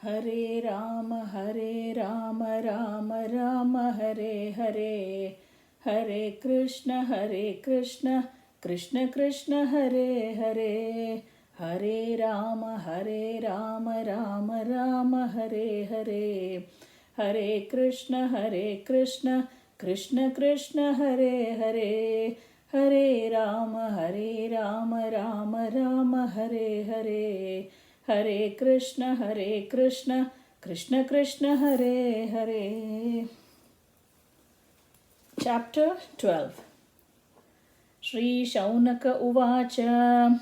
Hare Rama, Rama Rama, Hare Hare. Hare Krishna, Krishna Krishna, Hare Hare. Hare Rama, Rama Rama, Hare Hare. Hare Krishna, Krishna Krishna, Hare Hare. Hare Rama, Rama Rama, Hare Hare. Hare Krishna, Krishna Krishna, Hare Hare. Chapter 12. Shri Shaunaka Uvacha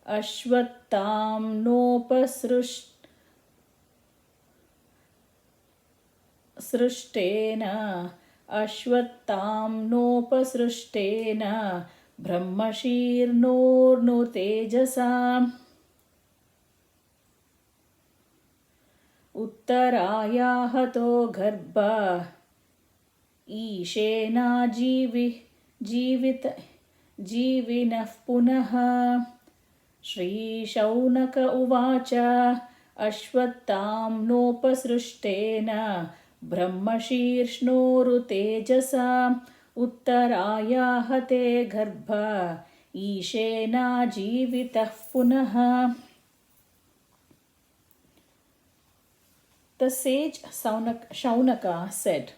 Ashvattam Nopasrushtena Ashvattam Nopasrushtena Brahmashirnor Tejasa Uttaraya Hato Garbha Ishena Jivinah Punaha. Shri Shaunaka Uvacha Ashvattam Nopasrushtena Brahmashirshnoru Tejasa Uttaraya Hate Garbha Ishena Jivitah Punaha. The sage Shaunaka said,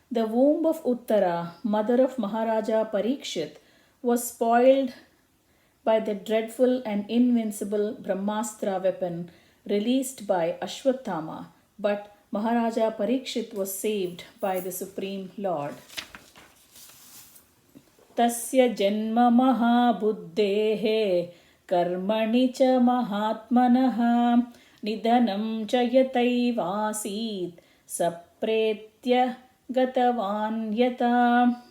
"The womb of Uttara, mother of Maharaja Parikshit, was spoiled by the dreadful and invincible Brahmastra weapon released by Ashwatthama, but Maharaja Parikshit was saved by the Supreme Lord. Tasya janma mahabuddhehe karmani cha mahatmanaha nidanam cha yataivasit sapretya gatavan yata."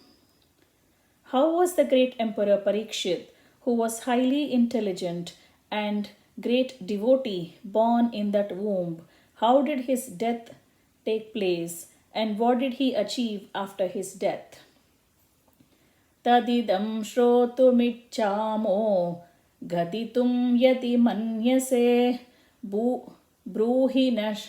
How was the great Emperor Parikshit, who was highly intelligent and great devotee, born in that womb? How did his death take place, and what did he achieve after his death? Tadidam shrotumichamo gaditum yati manyase bruhinash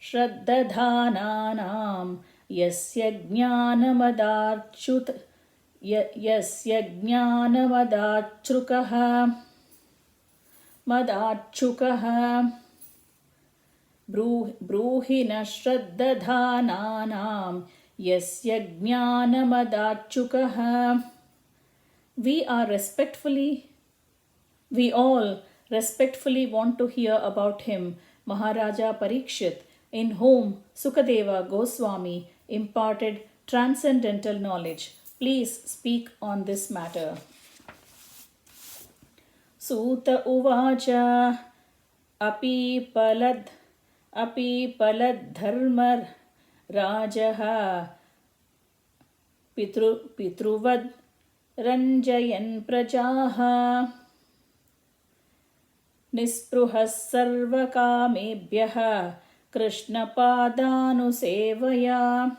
shraddadhananam yasya jnanamadachrukaha bruhinash shraddadhananam yasya jnanamadachrukaha. We all respectfully want to hear about him, Maharaja Parikshit, in whom Sukadeva Goswami imparted transcendental knowledge. Please speak on this matter. Suta Uvacha Api palad dharmar rajaha pitruvad ranjayan prajaha nispruhas sarvakamebhyaha krishna padanusevaya.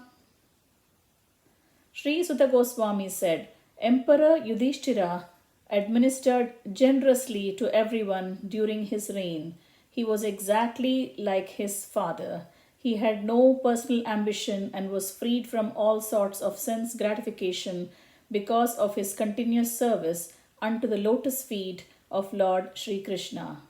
Sri Suta Goswami said, Emperor Yudhishthira administered generously to everyone during his reign. He was exactly like his father. He had no personal ambition and was freed from all sorts of sense gratification because of his continuous service unto the lotus feet of Lord Sri Krishna.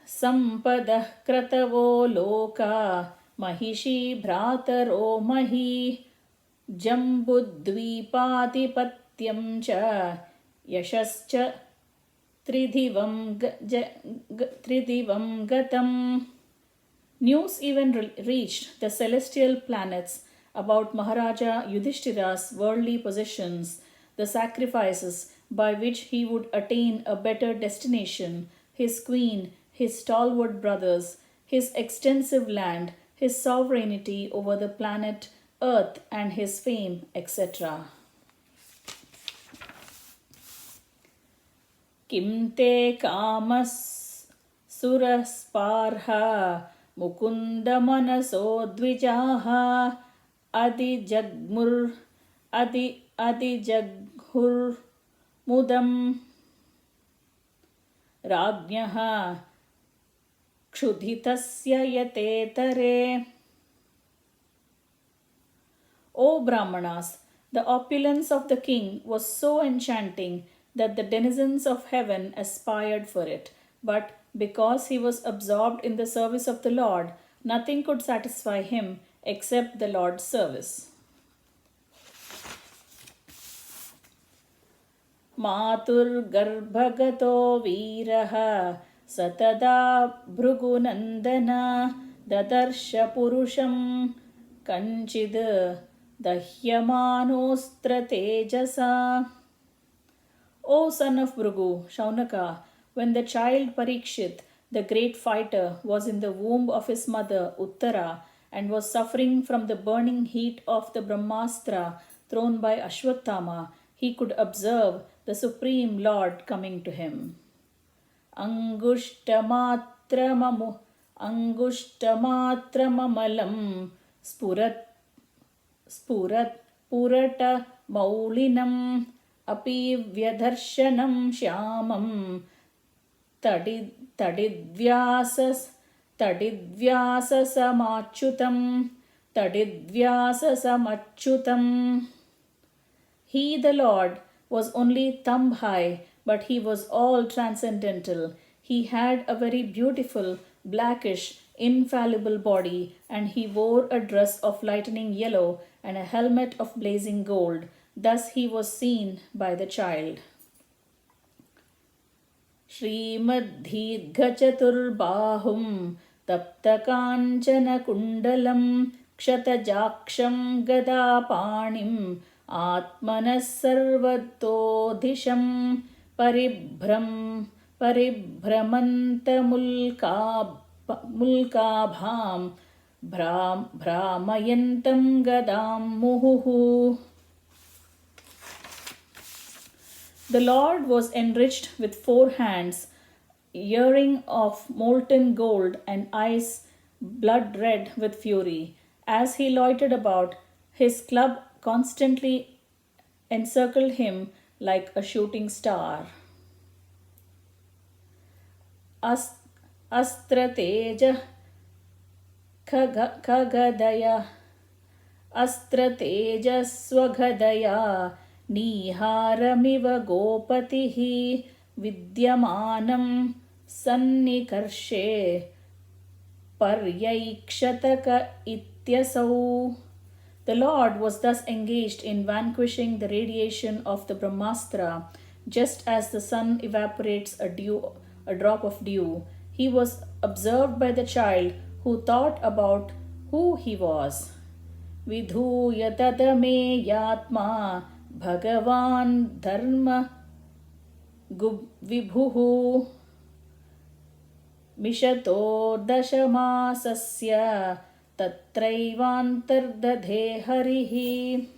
Sampadah kratavo loka mahishi bhrataro mahi jambudvipatipatyam cha yashascha tridhivam gatam. News even reached the celestial planets about Maharaja Yudhishthira's worldly possessions, the sacrifices by which he would attain a better destination, his queen, his stalwart brothers, his extensive land, his sovereignty over the planet Earth and his fame, etc. Kim te kamas surasparha mukunda manaso dvijaha adi अधिजघुर्मुदम् राज्ञः क्षुधितस्य यतेतरे. O Brahmanas, the opulence of the king was so enchanting that the denizens of heaven aspired for it. But because he was absorbed in the service of the Lord, nothing could satisfy him except the Lord's service. Maturgarbhagato viraha satada bhrugunandana dadarsha purusham kanchid dahyamanostra tejasa. O son of Bhrigu, Shaunaka, when the child Parikshit, the great fighter, was in the womb of his mother Uttara and was suffering from the burning heat of the Brahmastra thrown by Ashwathama, he could observe the Supreme Lord coming to him. Angushtamamalam spurat purata maulinam api vyadarshanam shyamam tadidvyasasamachutam. He, the Lord, was only thumb high, but he was all transcendental. He had a very beautiful, blackish, infallible body, and he wore a dress of lightning yellow and a helmet of blazing gold. Thus he was seen by the child. Shrimadhirgachaturbahum taptakanchana kundalam kshataksham gadapanim atmanas sarvatodhisham paribhramantamulkabham bhramayantam gadam muhuhu. The Lord was enriched with 4 hands, earring of molten gold, and eyes blood red with fury. As he loitered about, his club constantly encircled him like a shooting star. Astrateja Kagadaya Astrateja Swagadaya Niharamiva Gopatihi Vidyamanam Sannikarshe Paryaikshataka Ityasau. The Lord was thus engaged in vanquishing the radiation of the Brahmastra, just as the sun evaporates a drop of dew. He was observed by the child, who thought about who he was. Vidhuya tadame yatma Bhagavan dharma vibhuhu mishato dashamasasya tatraivantardadhe harihi.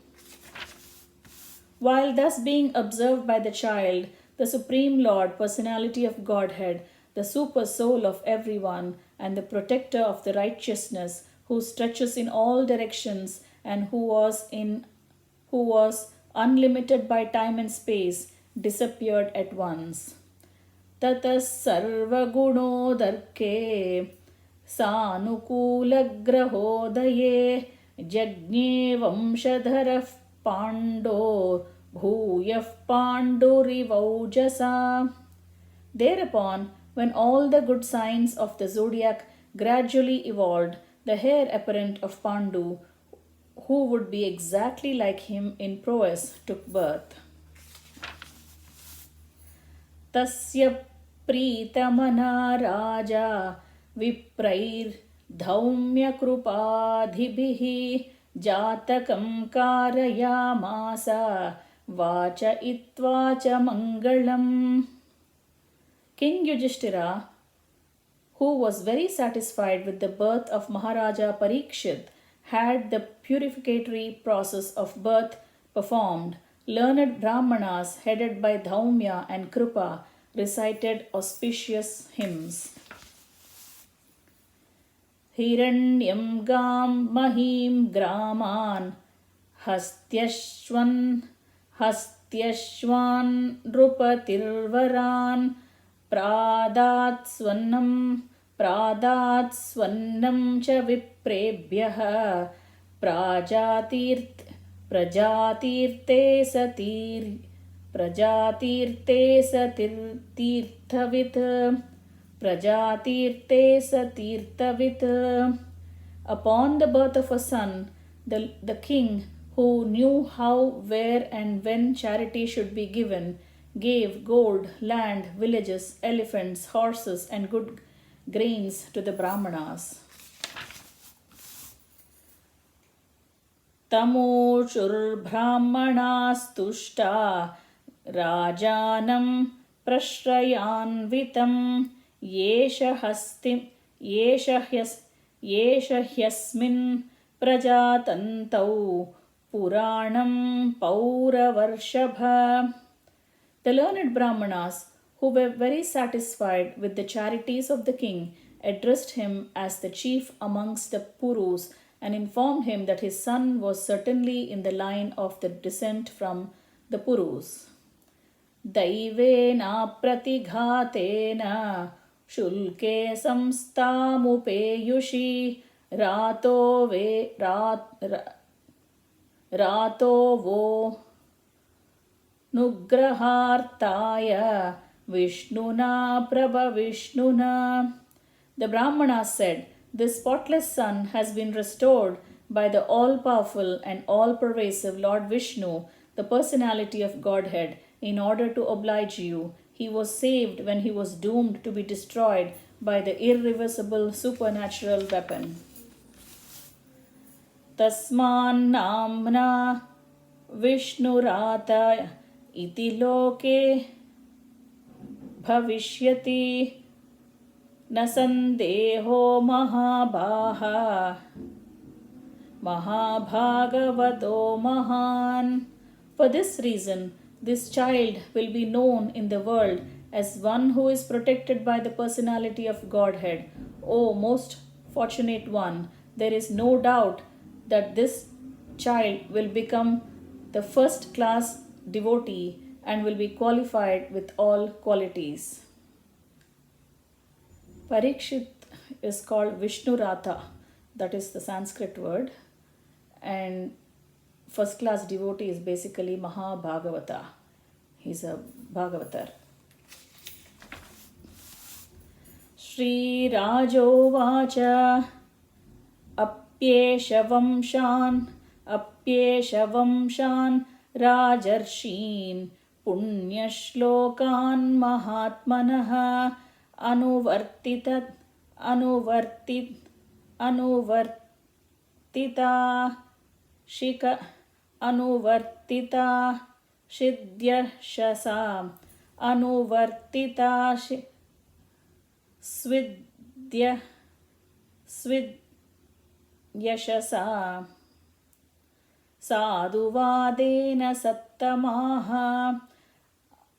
While thus being observed by the child, the Supreme Lord, Personality of Godhead, the super soul of everyone, and the protector of the righteousness, who stretches in all directions and who was unlimited by time and space, disappeared at once. Tatas sarvagunodarke sanukulagrahodaye jagne vamshadharah pando bhuyah pandurivaujasa. Thereupon, when all the good signs of the zodiac gradually evolved, the heir apparent of Pandu, who would be exactly like him in prowess, took birth. Tasya pritamana raja viprair dhaumya krupadhibihi jatakam karayamasa vacha itvacha mangalam. King Yudhishthira, who was very satisfied with the birth of Maharaja Parikshit, had the purificatory process of birth performed. Learned Brahmanas headed by Dhaumya and Krupa recited auspicious hymns. Hiranyam gam mahim graman hastyashwan हस्त्यश्वान् नृपतिर्वरान् प्रादात् स्वन्नं च विप्रेभ्यः प्रजातीर्ते सतीर्थवित्. Upon the birth of a son, the king, who knew how, where, and when charity should be given, gave gold, land, villages, elephants, horses, and good grains to the Brahmanas. तमोचुर्ब्राह्मणास्तुष्टा राजानं प्रश्रयान्वितं येष ह्यस्मिन् प्रजातन्तौ पुराणं पौरवर्षभ. The learned Brahmanas, who were very satisfied with the charities of the king, addressed him as the chief amongst the Purus and informed him that his son was certainly in the line of the descent from the Purus. दैवेनाप्रतिघातेन शुल्के संस्थामुपेयुषि रातो वो नुग्रहार्ताय विष्णुना प्रभविष्णुना. The Brahmana said, "This spotless son has been restored by the all-powerful and all-pervasive Lord Vishnu, the personality of Godhead, in order to oblige you. He was saved when he was doomed to be destroyed by the irreversible supernatural weapon." Tasmannamna Vishnurata iti loke bhavishyati na sandeho mahabhagavato mahan. For this reason, this child will be known in the world as one who is protected by the personality of Godhead. O most fortunate one, there is no doubt that this child will become the first class devotee and will be qualified with all qualities. Parikshit is called Vishnurata, that is the Sanskrit word, and first class devotee is basically Mahabhagavata. He's a Bhagavatar. Shri Rajovacha Apyesha Vamshan Rajarshin Punyashlokan Mahatmanah Anuvartita Shidyashasa Swidyashasa Sadhuvadena Sattamaha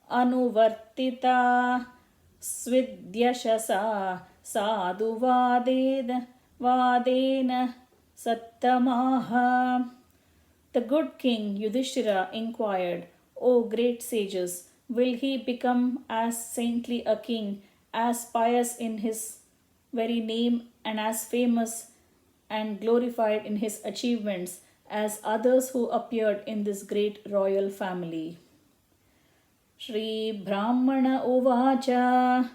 Anuvartita Swidyashasa Sadhuvadena Sattamaha. The good king Yudhishthira inquired, "O great sages, will he become as saintly a king, as pious in his very name, and as famous and glorified in his achievements as others who appeared in this great royal family?" Shri Brahmana Uvacha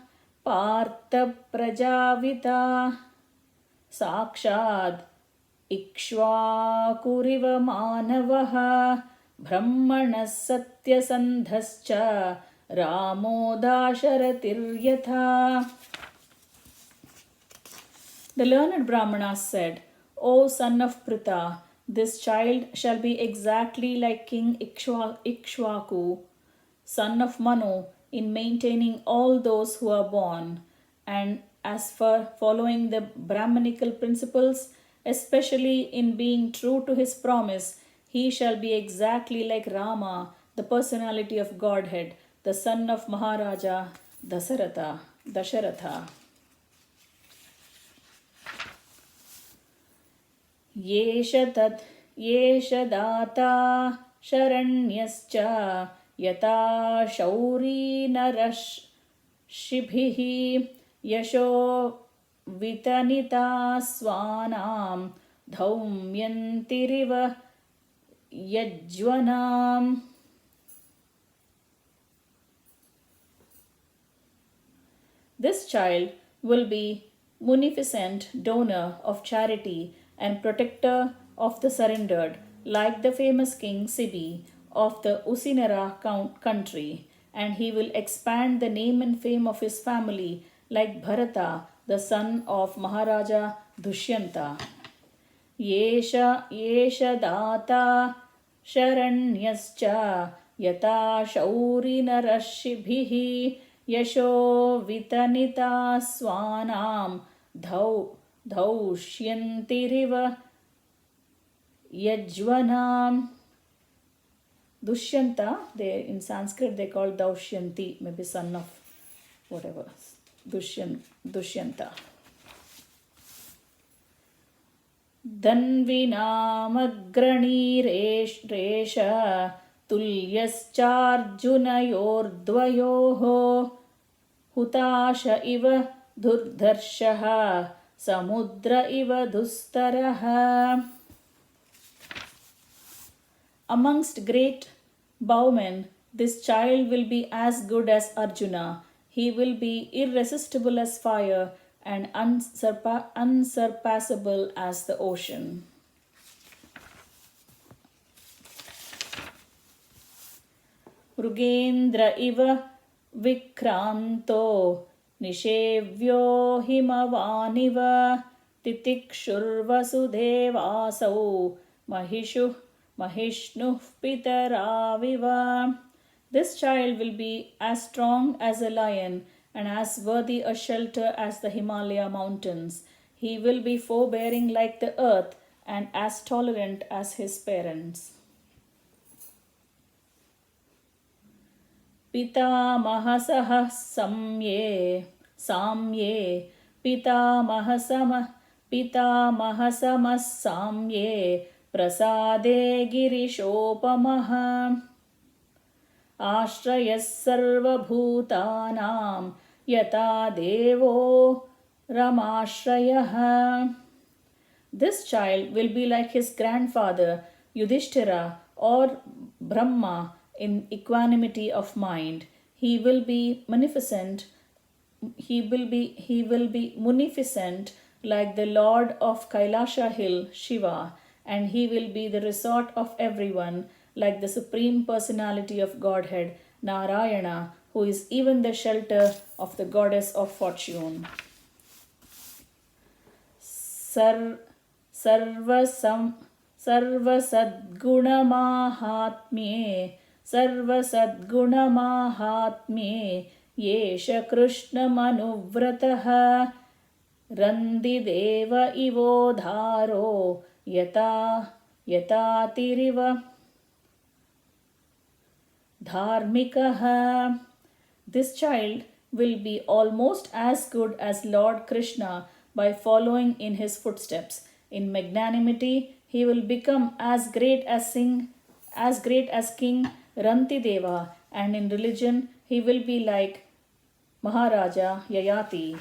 Partha Prajavita Sakshad Ikshvakuriva Manavaha Brahmana Satyasandhascha Ramo Dasharathir. The learned Brahmana said, "O son of Pritha, this child shall be exactly like King Ikshvaku, son of Manu, in maintaining all those who are born, and as for following the Brahmanical principles, especially in being true to his promise, he shall be exactly like Rama, the personality of Godhead, the son of Maharaja Dasharatha. Yesha data शरण्यश्च यथा शौरी नरर्षिभिः यशो वितनिता स्वानां धौम्यन्तिरिव यज्वनाम्. This child will be munificent donor of charity and protector of the surrendered, like the famous king Sibi of the Usinara country, and he will expand the name and fame of his family like Bharata, the son of Maharaja Dushyanta. येष दाता शरण्यश्च यथा शौरिनरर्षिभिः यशो वितनिता स्वानां धौष्यन्तिरिव यज्वनाम्. Dushyanta, in Sanskrit they call Daushyanti, maybe son of whatever, Dushyanta. धन्विनामग्रणीरेष तुल्यश्चार्जुनयोर्द्वयोः हुताश इव दुर्धर्षः समुद्र इव दुस्तरः. Amongst great bowmen, this child will be as good as Arjuna. He will be irresistible as fire and unsurpassable as the ocean. Mrugendra iva vikranto nishevyo himavaniva titikshurvasudevasau mahishnuh pitaraviva. This child will be as strong as a lion and as worthy a shelter as the Himalaya mountains. He will be forbearing like the earth and as tolerant as his parents. Pitamahasah samye pitamahasamas samye prasade girishopamaha आश्रयः सर्वभूतानां यथा देवो रमाश्रयः. This child will be like his grandfather Yudhishthira or Brahma in equanimity of mind. He will be munificent. He will be munificent like the Lord of Kailasha hill, Shiva, and he will be the resort of everyone, like the Supreme Personality of Godhead, Narayana, who is even the shelter of the Goddess of Fortune. Sarvasadgunamahatmye yesha Krishnamanuvratah randideva ivodharo yatatiriva dharmikaha. This child will be almost as good as Lord Krishna by following in his footsteps. In magnanimity, he will become as great as King Rantideva, and in religion, he will be like Maharaja Yayati.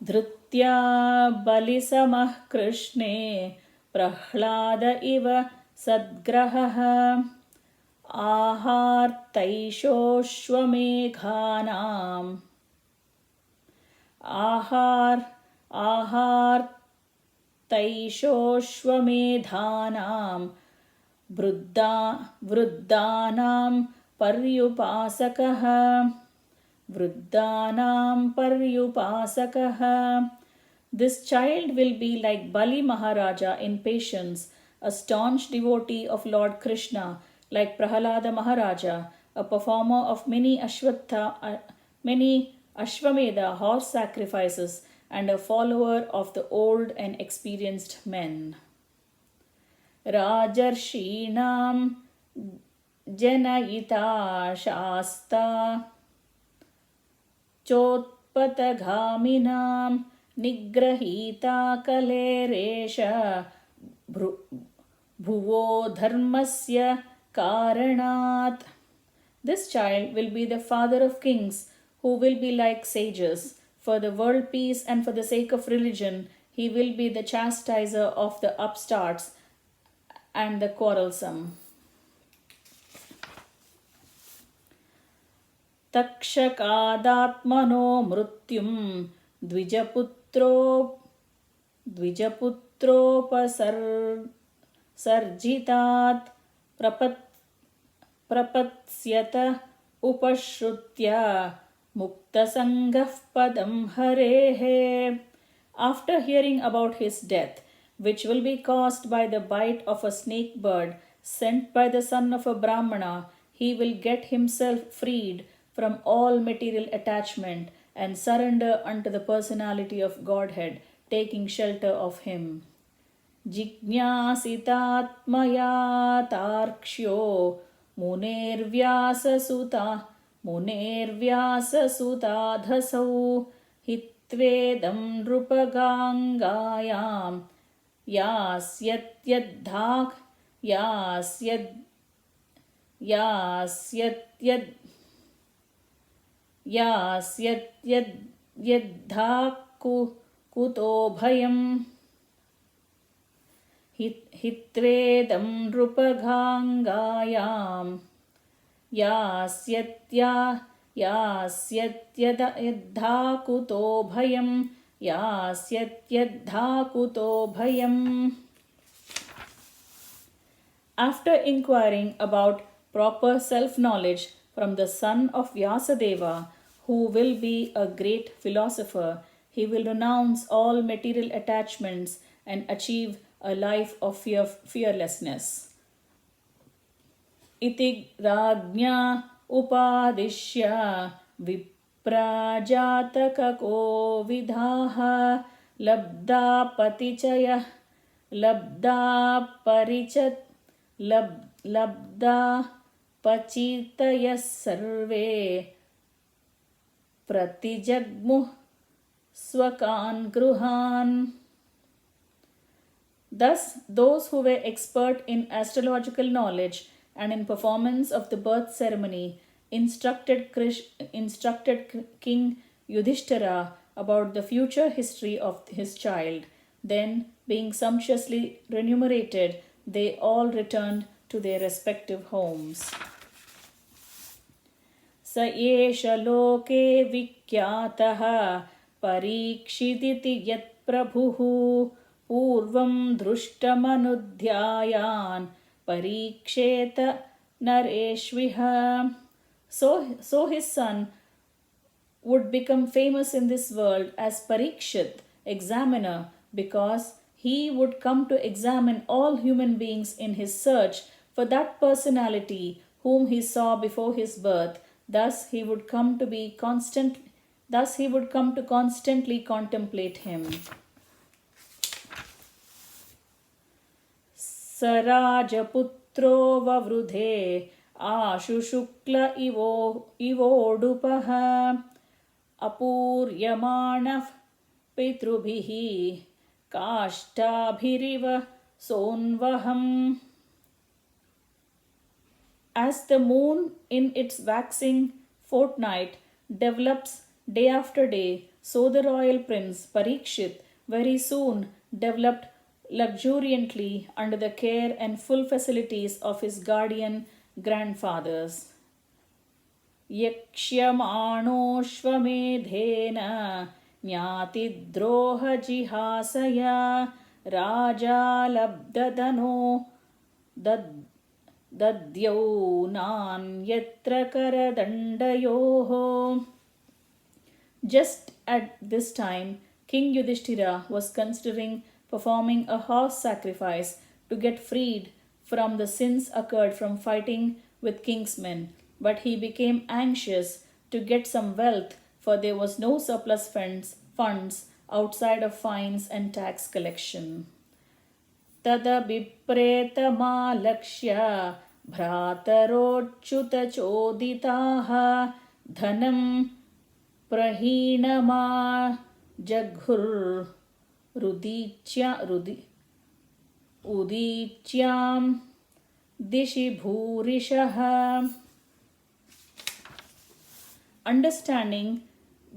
Dhrutya balisamah Krishne Prahlada iva sadgrahah ahartaishoshvameghanam ahartaishoshvamedhanam vruddhanam paryupasakah. This child will be like Bali Maharaja in patience, a staunch devotee of Lord Krishna, like Prahalada Maharaja, a performer of many Ashvamedha horse sacrifices, and a follower of the old and experienced men. Rajarshinam Janayita Shasta Chotpataghaminam Nigrahita Kaleresha bhuvo dharmasya karanat. This child will be the father of kings, who will be like sages. For the world peace and for the sake of religion, he will be the chastiser of the upstarts and the quarrelsome. तक्षकादात्मनो मृत्युं द्विजपुत्रोपसर्जितात् प्रपत्स्यत उपश्रुत्य मुक्तसङ्गः पदं हरेः. After hearing about his death, which will be caused by the bite of a snake bird sent by the son of a Brahmana, he will get himself freed from all material attachment and surrender unto the personality of Godhead, taking shelter of him. Jijñāsitātmaya tarkshyo munervyāsasutādhasau hitvedam nrupagangāyām यास्यद्धाकुतो bhayam hitvedam nrupagangāyām यास्यद्धाकुतो bhayam. After inquiring about proper self-knowledge from the son of Vyasadeva, who will be a great philosopher, he will renounce all material attachments and achieve a life of fearlessness. Iti rajñā upadishya viprajātakako vidhāha labdha patichaya labdha pachitaya sarve pratijagmuh swakan gruhan. Thus, those who were expert in astrological knowledge and in performance of the birth ceremony instructed King Yudhishthira about the future history of his child. Then, being sumptuously remunerated, they all returned to their respective homes. Sa yesha loke vikyātah parikshiditi yat prabhuhu purvam drushtamanudhyayan pariksheta nareshviha. So his son would become famous in this world as Parikshit, examiner, because he would come to examine all human beings in his search for that personality whom he saw before his birth. Thus he would come to constantly contemplate him. Sarajaputro vavrudhe ashu shukla ivodupaha apuryamana pitrubhihi kashtabhiriva sonvaham. As the moon in its waxing fortnight develops day after day, so the royal prince Parikshit very soon developed luxuriantly under the care and full facilities of his guardian grandfathers. Yakshyamanōshvamedhena jñātidroha jihāsaya raja labdadano dadyaunan yatra karadandayoho. Just at this time, King Yudhishthira was considering performing a horse sacrifice to get freed from the sins occurred from fighting with king's men. But he became anxious to get some wealth, for there was no surplus funds outside of fines and tax collection. Tada bipreta lakshya bhratarochuta choditaha dhanam prahinama jaghur rudichya उदीच्यां दिशि भूरिशः. Understanding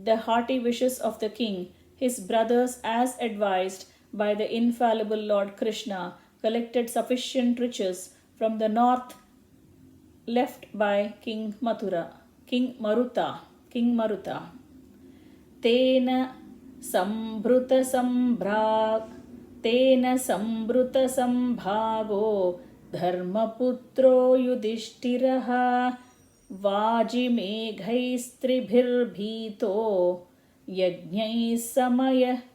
the hearty wishes of the king, his brothers, as advised by the infallible Lord Krishna, collected sufficient riches from the north left by King Maruta. Tena sambhruta dharmaputro yudhishthiraha वाजिमेघैस्त्रिभिर्भीतो यज्ञैः समयजद्धरिम्.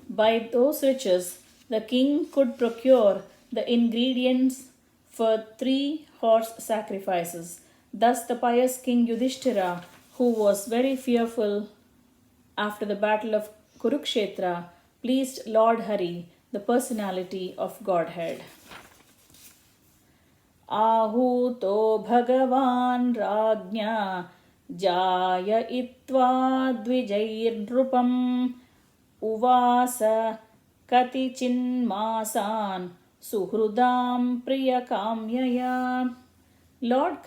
By those riches, the king could procure the ingredients for 3 horse sacrifices. Thus, the pious King Yudhishthira, who was very fearful after the battle of Kurukshetra, pleased Lord Hari, the personality of Godhead. Ahuto Bhagavan Rajna Jayayitva Dvijairnrupam Uvasa Katichinmasan Suhrudam Priyakamyaya. Lord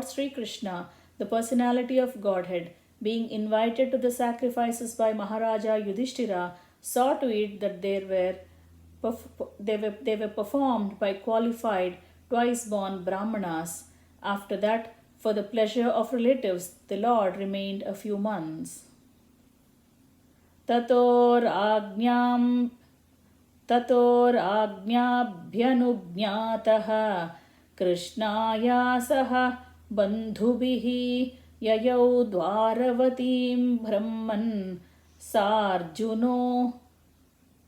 Sri Krishna, the personality of Godhead, being invited to the sacrifices by Maharaja Yudhishthira, saw to it that they were performed by qualified twice-born Brahmanas. After that, for the pleasure of relatives, the Lord remained a few months. Tatorajñabhyanugnyatah Krishnaya saha bandhubihi yayau dwaravatim brahman sarjuno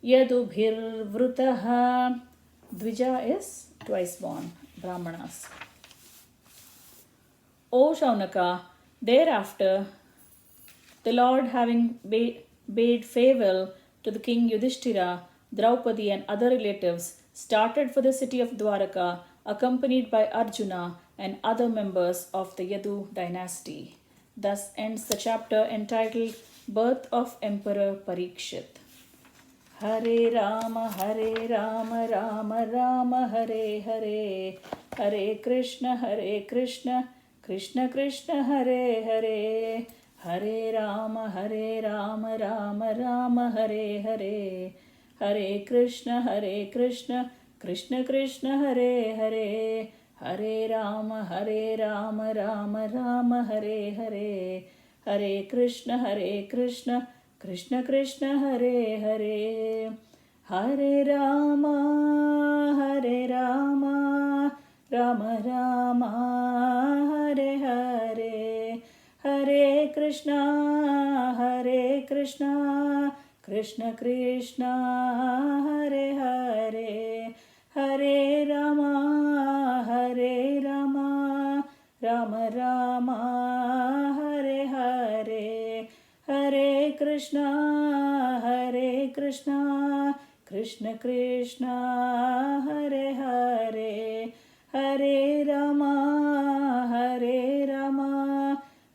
yadubhirvrutaha. Dvija is twice born Brahmanas. O Shaunaka, thereafter, the Lord, having bade farewell to the king Yudhishthira, Draupadi, and other relatives, started for the city of Dwaraka, accompanied by Arjuna and other members of the Yadu dynasty. Thus ends the chapter entitled Birth of Emperor Parikshit. Hare Rama, Rama Rama, Hare Hare, Hare Krishna, Krishna Krishna, Hare Hare, Hare Rama, Rama Rama, Hare Hare, Hare Krishna, Krishna Krishna, Hare Hare, Hare Rama, Rama Rama, Hare Hare, Hare Krishna, Krishna Krishna, Hare Hare, Hare Rama, Rama Rama, Hare Hare, Hare Krishna, Krishna Krishna, Hare Hare, Hare Rama, Rama Rama, Hare Hare, Hare Krishna, Krishna Krishna, Hare Hare, Hare Rama,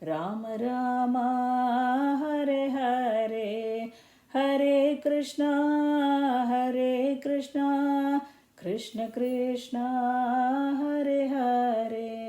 Rama Rama, Hare Hare, Hare Krishna, Krishna Krishna, Hare Hare.